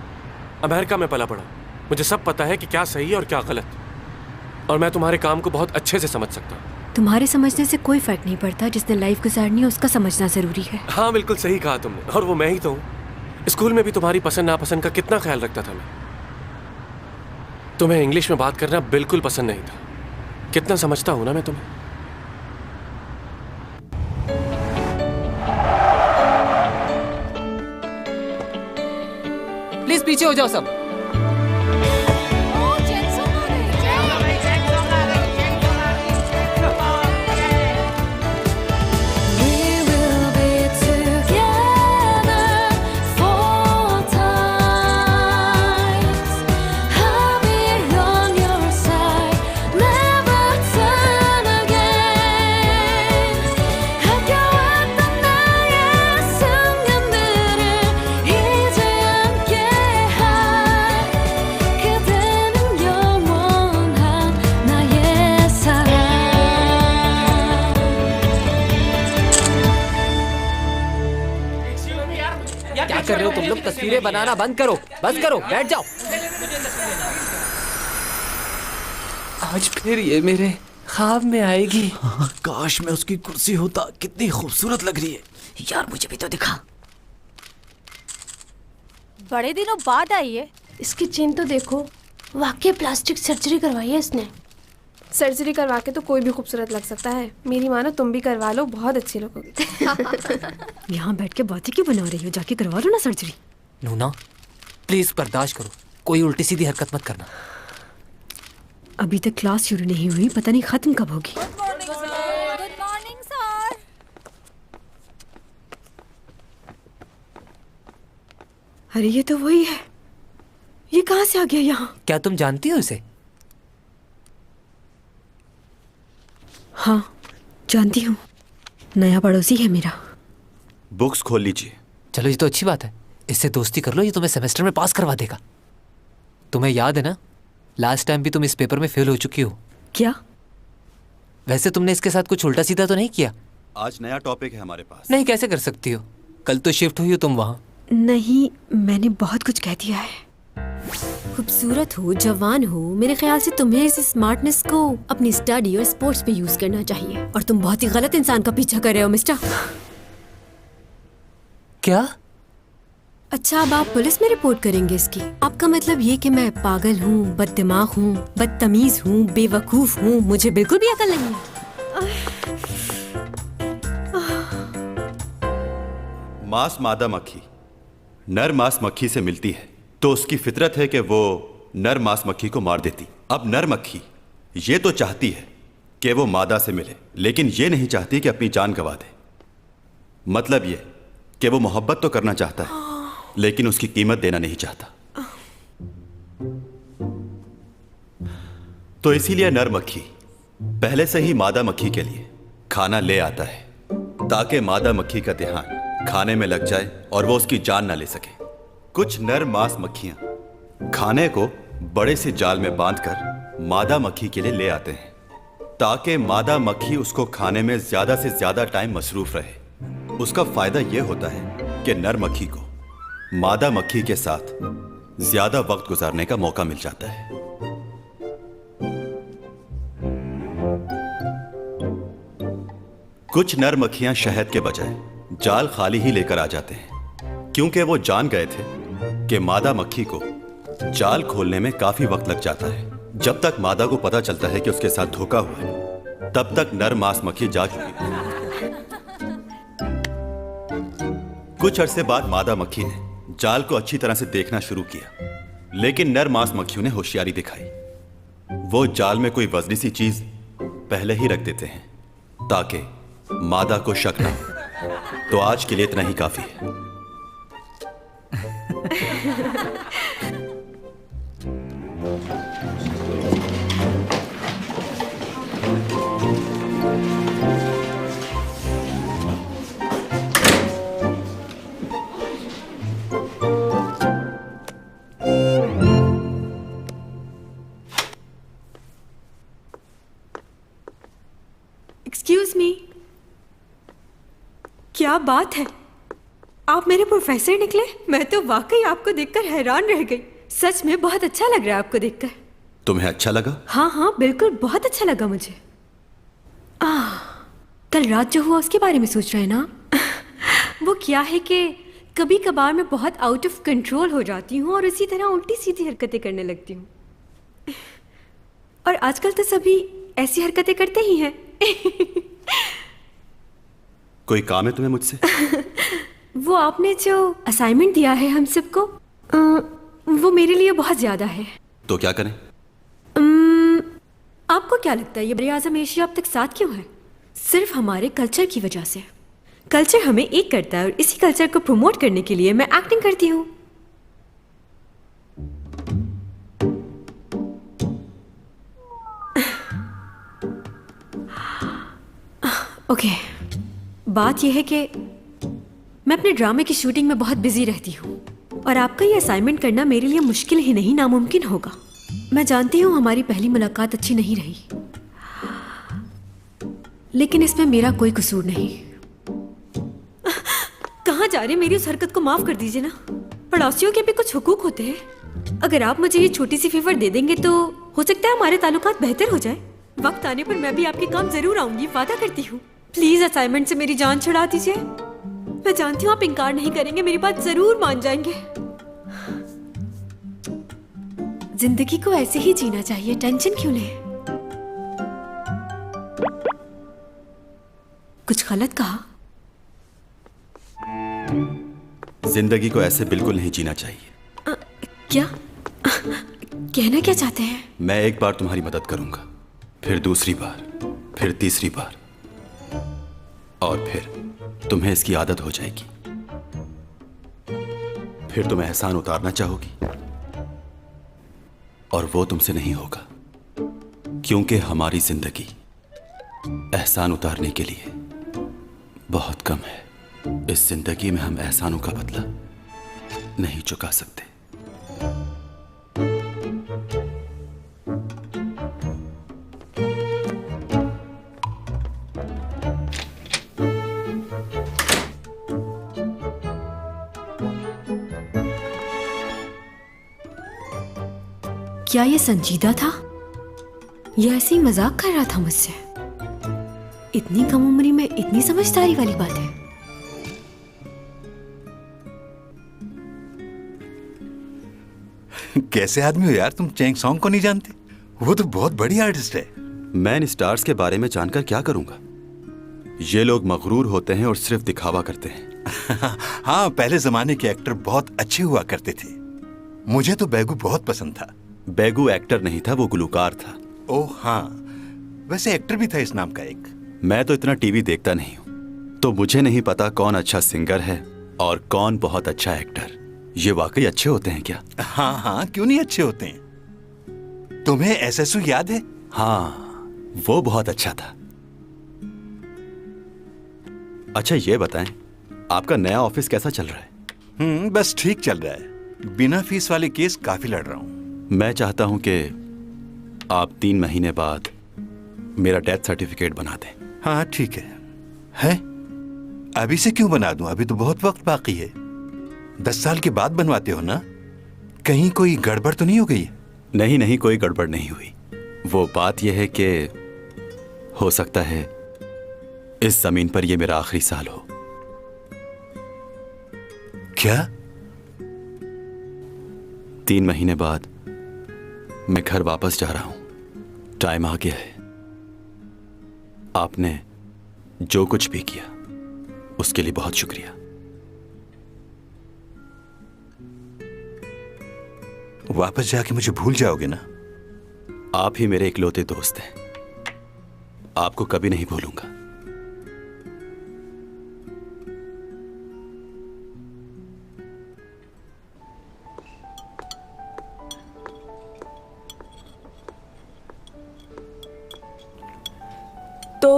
अमेरिका में पला पड़ा, मुझे सब पता है कि क्या सही है और क्या गलत। और मैं तुम्हारे काम को बहुत अच्छे से समझ सकता हूँ। तुम्हारे समझने से कोई फर्क नहीं पड़ता, जिसने लाइफ गुजारनी है उसका समझना जरूरी है। हाँ बिल्कुल सही कहा तुमने, और वो मैं ही तो हूँ। स्कूल में भी तुम्हारी पसंद नापसंद का कितना ख्याल रखता था मैं। तुम्हें इंग्लिश में बात करना बिल्कुल पसंद नहीं था। कितना समझता हूँ ना मैं तुम्हें। प्लीज पीछे हो जाओ सब। क्या कर रहे हो तुम लोग? तस्वीरें बनाना बंद करो, बस करो, बैठ जाओ। आज फिर ये मेरे ख्वाब में आएगी। काश मैं उसकी कुर्सी होता, कितनी खूबसूरत लग रही है। यार मुझे भी तो दिखा। बड़े दिनों बाद आई है। इसकी चेन तो देखो, वाकई प्लास्टिक सर्जरी करवाई है इसने। सर्जरी करवा के तो कोई भी खूबसूरत लग सकता है। मेरी मानो तुम भी करवा लो, बहुत अच्छी लगोगी। यहाँ बैठ के बातें क्यों बना रही हो? जाके करवा लो ना सर्जरी। नूना प्लीज बर्दाश्त करो, कोई उल्टी सीधी हरकत मत करना। अभी तक क्लास शुरू नहीं हुई, पता नहीं खत्म कब होगी। Good morning sir. अरे ये तो वही है। ये कहाँ से आ गया यहाँ? क्या तुम जानती हो इसे? हाँ जानती हूँ, नया पड़ोसी है मेरा। बुक्स खोल लीजिए। चलो ये तो अच्छी बात है, इससे दोस्ती कर लो, ये तुम्हें सेमेस्टर में पास करवा देगा। तुम्हें याद है ना, लास्ट टाइम भी तुम इस पेपर में फेल हो चुकी हो। क्या? वैसे तुमने इसके साथ कुछ उल्टा सीधा तो नहीं किया? आज नया टॉपिक है हमारे पास। नहीं, कैसे कर सकती हो? कल तो शिफ्ट हुई हो तुम वहाँ। नहीं, मैंने बहुत कुछ कह दिया है। खूबसूरत हो, जवान हो, मेरे ख्याल से तुम्हें इस स्मार्टनेस को अपनी स्टडी और स्पोर्ट्स पे यूज करना चाहिए। और तुम बहुत ही गलत इंसान का पीछा कर रहे हो मिस्टर। क्या? अच्छा, अब आप पुलिस में रिपोर्ट करेंगे इसकी? आपका मतलब ये कि मैं पागल हूँ, बददिमाग हूँ, बदतमीज हूँ, बेवकूफ हूँ, मुझे बिल्कुल भी अकल नहीं है। मांस मादा मक्खी नर मांस मक्खी से मिलती है तो उसकी फितरत है कि वो नर मांस मक्खी को मार देती। अब नर मक्खी ये तो चाहती है कि वो मादा से मिले, लेकिन ये नहीं चाहती कि अपनी जान गंवा दे। मतलब ये कि वो मोहब्बत तो करना चाहता है लेकिन उसकी कीमत देना नहीं चाहता। तो इसीलिए नर मक्खी पहले से ही मादा मक्खी के लिए खाना ले आता है ताकि मादा मक्खी का ध्यान खाने में लग जाए और वो उसकी जान ना ले सके। कुछ नर मांस मक्खियां खाने को बड़े से जाल में बांधकर मादा मक्खी के लिए ले आते हैं ताकि मादा मक्खी उसको खाने में ज्यादा से ज्यादा टाइम मसरूफ रहे। उसका फायदा यह होता है कि नर मक्खी को मादा मक्खी के साथ ज्यादा वक्त गुजारने का मौका मिल जाता है। कुछ नर मक्खियां शहद के बजाय जाल खाली ही लेकर आ जाते हैं क्योंकि वो जान गए थे कि मादा मक्खी को जाल खोलने में काफी वक्त लग जाता है। जब तक मादा को पता चलता है कि उसके साथ धोखा हुआ है तब तक नर मांस मक्खी जा चुकी है। कुछ अरसे बाद मादा मक्खी ने जाल को अच्छी तरह से देखना शुरू किया लेकिन नर मांस मक्खियों ने होशियारी दिखाई। वो जाल में कोई वजनी सी चीज पहले ही रख देते हैं ताकि मादा को शक न हो। तो आज के लिए इतना ही काफी है। एक्सक्यूज मी, क्या बात है, आप मेरे प्रोफेसर निकले? मैं तो वाकई आपको देखकर हैरान रह गई। सच में बहुत अच्छा लग रहा है आपको देखकर। तुम्हें अच्छा लगा? हाँ हाँ बिल्कुल, बहुत अच्छा लगा मुझे। कल रात जो हुआ उसके बारे में सोच रहे हैं ना? वो क्या है कि कभी कभार मैं बहुत आउट ऑफ कंट्रोल हो जाती हूँ और इसी तरह उल्टी सीधी हरकतें करने लगती हूँ। और आजकल तो सभी ऐसी हरकतें करते ही हैं। कोई काम है तुम्हें मुझसे? वो आपने जो असाइनमेंट दिया है हम सबको, वो मेरे लिए बहुत ज्यादा है। तो क्या करें? आपको क्या लगता है ये बड़े आजम एशिया अब तक साथ क्यों है? सिर्फ हमारे कल्चर की वजह से। कल्चर हमें एक करता है और इसी कल्चर को प्रमोट करने के लिए मैं एक्टिंग करती हूँ। ओके, बात यह है कि मैं अपने ड्रामे की शूटिंग में बहुत बिजी रहती हूँ और आपका ये असाइनमेंट करना मेरे लिए मुश्किल ही नहीं नामुमकिन होगा। मैं जानती हूँ हमारी पहली मुलाकात अच्छी नहीं रही, लेकिन इसमें मेरा कोई कसूर नहीं। कहाँ जा रहे? मेरी उस हरकत को माफ कर दीजिए ना। पड़ोसियों के भी कुछ हुकूक होते हैं। अगर आप मुझे ये छोटी सी फेवर दे देंगे तो हो सकता है हमारे ताल्लुकात बेहतर हो जाए। वक्त आने पर मैं भी आपके काम जरूर आऊंगी, वादा करती हूँ। प्लीज असाइनमेंट से मेरी जान छुड़ा दीजिए। मैं जानती हूँ आप इनकार नहीं करेंगे, मेरी बात जरूर मान जाएंगे। जिंदगी को ऐसे ही जीना चाहिए, टेंशन क्यों ले? कुछ गलत कहा? जिंदगी को ऐसे बिल्कुल नहीं जीना चाहिए। क्या कहना क्या चाहते हैं? मैं एक बार तुम्हारी मदद करूंगा, फिर दूसरी बार, फिर तीसरी बार, और फिर तुम्हें इसकी आदत हो जाएगी। फिर तुम एहसान उतारना चाहोगी और वो तुमसे नहीं होगा, क्योंकि हमारी जिंदगी एहसान उतारने के लिए बहुत कम है। इस जिंदगी में हम एहसानों का बदला नहीं चुका सकते। क्या ये संजीदा था? ये ऐसे ही मजाक कर रहा था मुझसे? इतनी कम उम्र में इतनी समझदारी वाली बात है। कैसे आदमी हो यार तुम, चैंग सॉन्ग को नहीं जानते? वो तो बहुत बड़ी आर्टिस्ट है। मैं इन स्टार्स के बारे में जानकर क्या करूंगा? ये लोग मगरूर होते हैं और सिर्फ दिखावा करते हैं। हाँ, पहले जमाने के एक्टर बहुत अच्छे हुआ करते थे। मुझे तो बैगू बहुत पसंद था। बैगू एक्टर नहीं था, वो गुलकार था। ओह हाँ, वैसे एक्टर भी था इस नाम का एक। मैं तो इतना टीवी देखता नहीं हूँ, तो मुझे नहीं पता कौन अच्छा सिंगर है और कौन बहुत अच्छा एक्टर। ये वाकई अच्छे होते हैं क्या? हाँ हाँ, क्यों नहीं अच्छे होते हैं। तुम्हें एसएसयू याद है? हाँ, वो बहुत अच्छा था। अच्छा ये बताएं, आपका नया ऑफिस कैसा चल रहा है? बस ठीक चल रहा है। बिना फीस वाले केस काफी लड़ रहा हूँ। मैं चाहता हूं कि आप 3 महीने बाद मेरा डेथ सर्टिफिकेट बना दें। हाँ ठीक है? अभी से क्यों बना दूं? अभी तो बहुत वक्त बाकी है। 10 साल के बाद बनवाते हो ना? कहीं कोई गड़बड़ तो नहीं हो गई? नहीं नहीं, कोई गड़बड़ नहीं हुई। वो बात यह है कि हो सकता है इस जमीन पर यह मेरा आखिरी साल हो। क्या? 3 महीने बाद मैं घर वापस जा रहा हूं। टाइम आ गया है। आपने जो कुछ भी किया उसके लिए बहुत शुक्रिया। वापस जाके मुझे भूल जाओगे ना? आप ही मेरे इकलौते दोस्त हैं। आपको कभी नहीं भूलूंगा। तो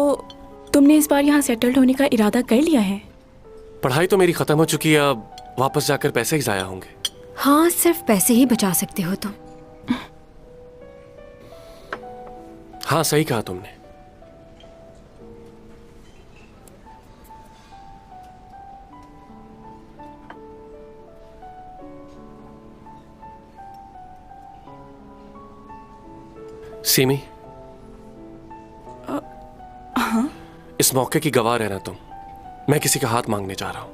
तुमने इस बार यहाँ सेटल्ड होने का इरादा कर लिया है? पढ़ाई तो मेरी खत्म हो चुकी है, अब वापस जाकर पैसे ही जाया होंगे। हाँ, सिर्फ पैसे ही बचा सकते हो तुम। हाँ, सही कहा तुमने। सीमी, हाँ? इस मौके की गवाह रहना तुम। मैं किसी का हाथ मांगने जा रहा हूं।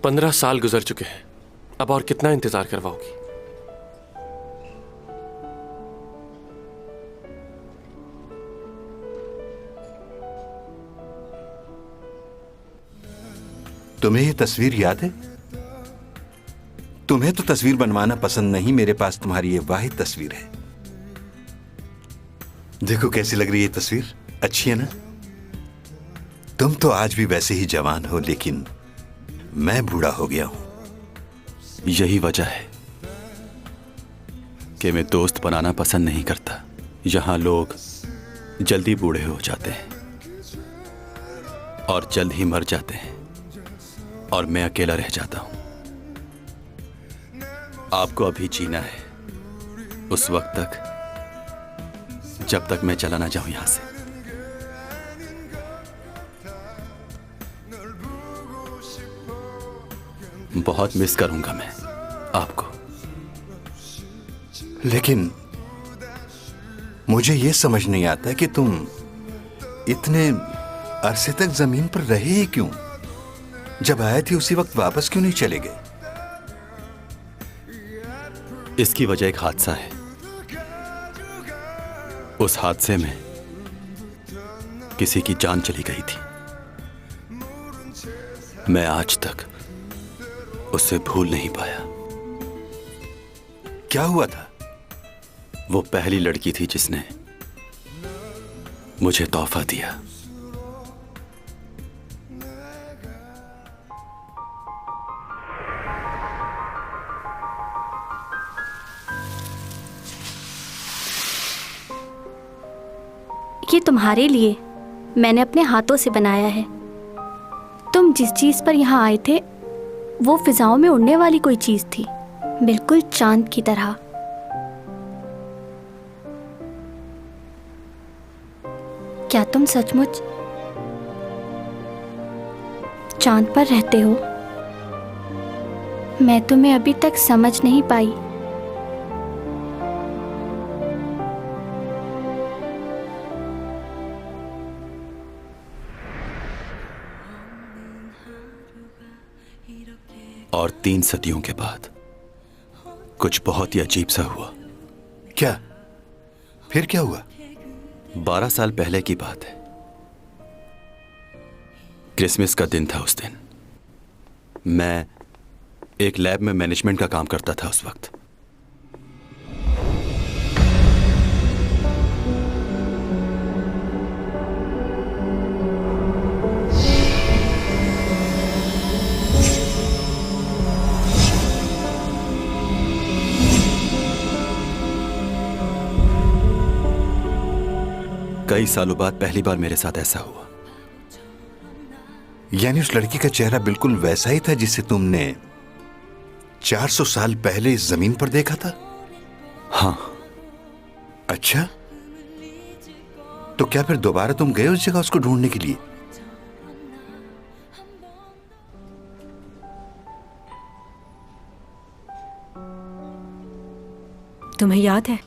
पंद्रह साल गुजर चुके हैं, अब और कितना इंतजार करवाओगी? तुम्हें ये तस्वीर याद है? तुम्हें तो तस्वीर बनवाना पसंद नहीं, मेरे पास तुम्हारी ये वाहिद तस्वीर है। देखो कैसी लग रही है तस्वीर, अच्छी है ना? तुम तो आज भी वैसे ही जवान हो, लेकिन मैं बूढ़ा हो गया हूं। यही वजह है कि मैं दोस्त बनाना पसंद नहीं करता। यहां लोग जल्दी बूढ़े हो जाते हैं और जल्द ही मर जाते हैं, और मैं अकेला रह जाता हूं। आपको अभी जीना है, उस वक्त तक जब तक मैं चला ना जाऊं यहां से। बहुत मिस करूंगा मैं आपको। लेकिन मुझे यह समझ नहीं आता कि तुम इतने अरसे तक जमीन पर रहे ही क्यों? जब आए थे उसी वक्त वापस क्यों नहीं चले गए? इसकी वजह एक हादसा है। उस हादसे में किसी की जान चली गई थी। मैं आज तक उसे भूल नहीं पाया। क्या हुआ था? वो पहली लड़की थी जिसने मुझे तोहफा दिया। ये तुम्हारे लिए मैंने अपने हाथों से बनाया है। तुम जिस चीज पर यहाँ आए थे वो फिजाओं में उड़ने वाली कोई चीज थी, बिल्कुल चांद की तरह। क्या तुम सचमुच चांद पर रहते हो? मैं तुम्हें अभी तक समझ नहीं पाई। और 3 सदियों के बाद कुछ बहुत ही अजीब सा हुआ। क्या? फिर क्या हुआ? 12 साल पहले की बात है। क्रिसमस का दिन था उस दिन। मैं एक लैब में मैनेजमेंट का काम करता था उस वक्त। कई सालों बाद पहली बार मेरे साथ ऐसा हुआ। यानी उस लड़की का चेहरा बिल्कुल वैसा ही था जिसे तुमने 400 साल पहले इस जमीन पर देखा था? हाँ। अच्छा, तो क्या फिर दोबारा तुम गए उस जगह उसको ढूंढने के लिए? तुम्हें याद है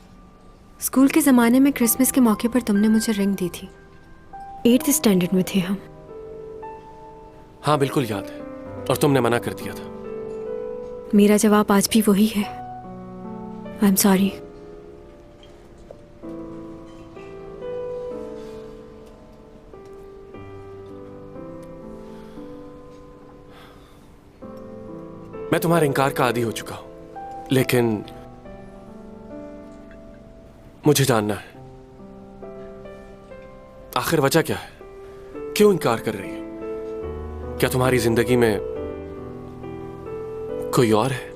स्कूल के ज़माने में क्रिसमस के मौके पर तुमने मुझे रिंग दी थी। 8th स्टैंडर्ड में थे हम। हाँ बिल्कुल याद है, और तुमने मना कर दिया था। मेरा जवाब आज भी वही है, आई एम सॉरी। मैं तुम्हारे इनकार का आदी हो चुका हूं, लेकिन मुझे जानना है आखिर वजह क्या है? क्यों इनकार कर रही है? क्या तुम्हारी जिंदगी में कोई और है?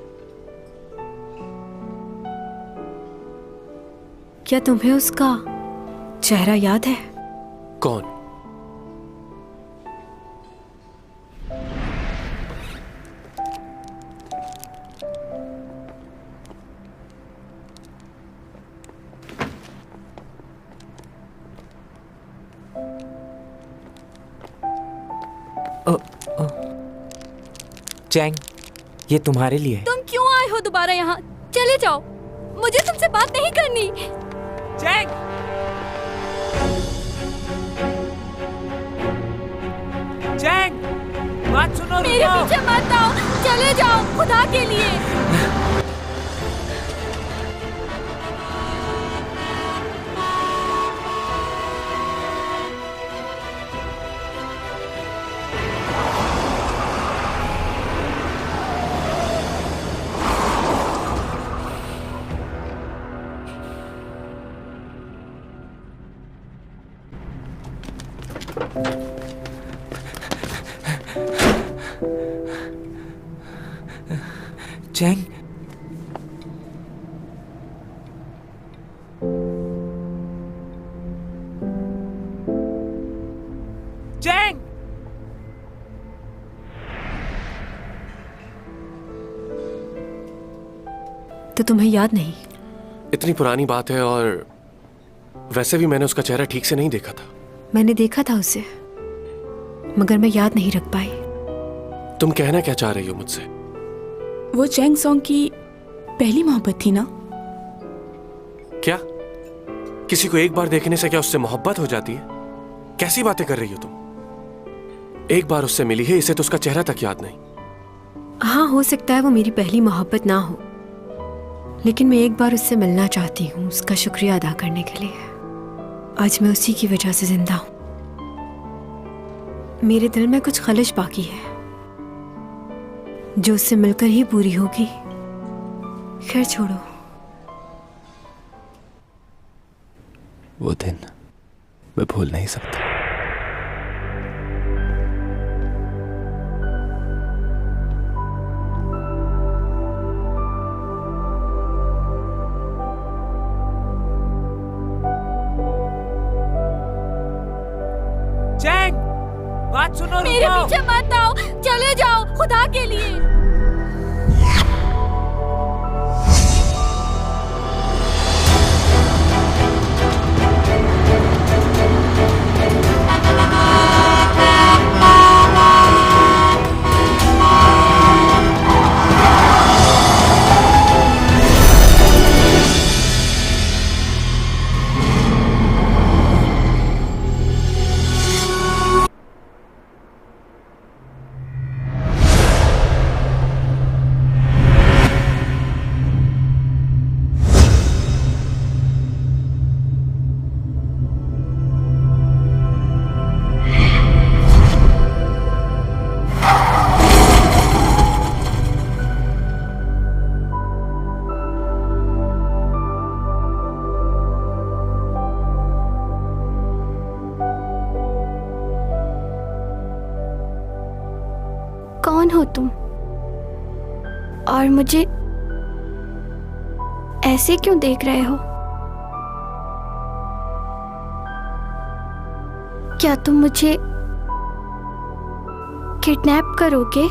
क्या तुम्हें उसका चेहरा याद है? कौन? चैंग, ये तुम्हारे लिए है। तुम क्यों आए हो दोबारा यहाँ? चले जाओ, मुझे तुमसे बात नहीं करनी। चैंग! चैंग, बात सुनो। मेरे पीछे मत आओ, चले जाओ खुदा के लिए। चैंग, चैंग! तो तुम्हें याद नहीं? इतनी पुरानी बात है और वैसे भी मैंने उसका चेहरा ठीक से नहीं देखा था। मैंने देखा था उसे, मगर मैं याद नहीं रख पाई। तुम कहना क्या चाह रही हो मुझसे? वो चैंग सॉन्ग की पहली मोहब्बत थी ना? क्या किसी को एक बार देखने से क्या उससे मोहब्बत हो जाती है? कैसी बातें कर रही हो तुम? एक बार उससे मिली है, इसे तो उसका चेहरा तक याद नहीं। हाँ, हो सकता है वो मेरी पहली मोहब्बत ना हो, लेकिन मैं एक बार उससे मिलना चाहती हूँ, उसका शुक्रिया अदा करने के लिए। आज मैं उसी की वजह से जिंदा हूँ। मेरे दिल में कुछ खलिश बाकी है जो उससे मिलकर ही पूरी होगी। खैर छोड़ो। वो दिन मैं भूल नहीं सकता। चैंग, बात सुनो। मेरे पीछे मत आओ, चले जाओ खुदा के लिए। कौन हो तुम? और मुझे ऐसे क्यों देख रहे हो? क्या तुम मुझे किडनैप करोगे?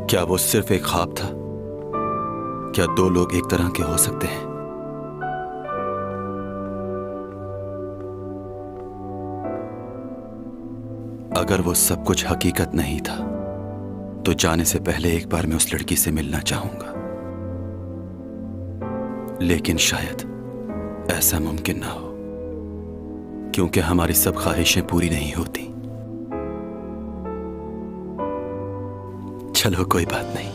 क्या वो सिर्फ एक ख्वाब था? क्या दो लोग एक तरह के हो सकते हैं? अगर वो सब कुछ हकीकत नहीं था तो जाने से पहले एक बार मैं उस लड़की से मिलना चाहूंगा, लेकिन शायद ऐसा मुमकिन ना हो, क्योंकि हमारी सब ख्वाहिशें पूरी नहीं होती। चलो कोई बात नहीं।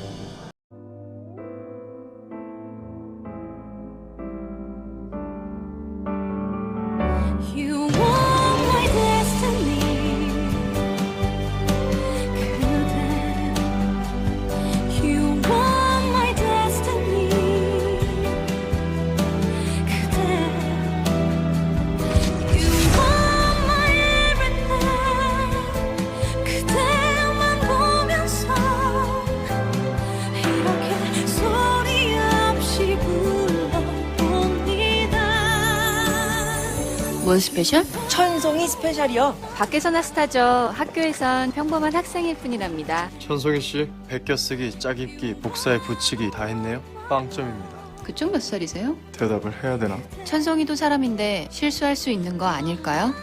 뭔 스페셜? 천송이 스페셜이요. 밖에서나 스타죠. 학교에선 평범한 학생일 뿐이랍니다. 천송이 씨, 베껴쓰기, 짝입기, 복사에 붙이기 다 했네요. 빵점입니다. 그쪽 몇 살이세요? 대답을 해야 되나? 천송이도 사람인데 실수할 수 있는 거 아닐까요?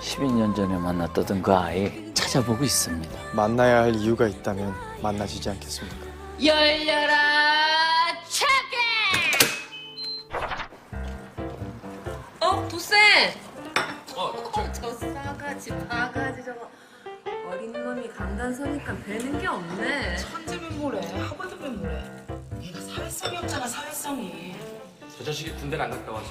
12년 전에 만났다던 그 아이 찾아보고 있습니다. 만나야 할 이유가 있다면 만나시지 않겠습니까? 열려라 차게! 도쌤! 저 싸가지 바가지 저거 어린 놈이 강단 서니까 배는 게 없네. 천재면 뭐래 하버드면 뭐래. 얘가 사회성이 없잖아 사회성이. 저 자식이 군대를 안 갔다 와서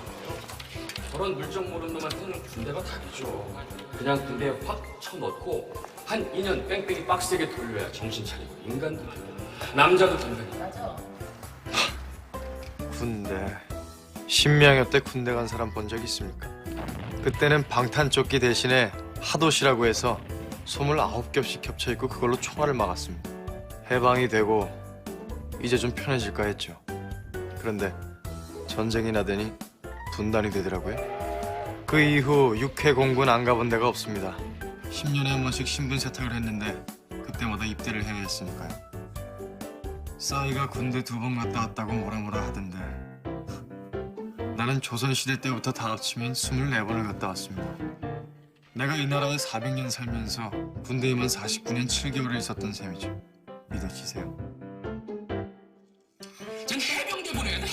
저런 물정 모르는 놈한테는 군대가 답이죠. 그냥 군대에 확 쳐넣고 한 2년 뺑뺑이 빡세게 돌려야 정신 차리고 인간도 되고 남자도 된다니까. 군대. 신명여 때 군대 간 사람 본 적 있습니까? 그때는 방탄조끼 대신에 하도시라고 해서 29겹씩 겹쳐있고 그걸로 총알을 막았습니다. 해방이 되고 이제 좀 편해질까 했죠. 그런데 전쟁이 나더니 분단이 되더라고요. 그 이후 육해 공군 안 가본 데가 없습니다. 10년에 한 번씩 신분 세탁을 했는데 그때마다 입대를 해야 했으니까요. 싸이가 군대 2번 갔다 왔다고 뭐라 하던데 나는 조선시대 때부터 다 합치면 24번을 갔다 왔습니다. 내가 이 나라에 400년 살면서 군대에만 49년 7개월을 있었던 셈이죠. 믿어지세요? 전 해병대 보내야 돼.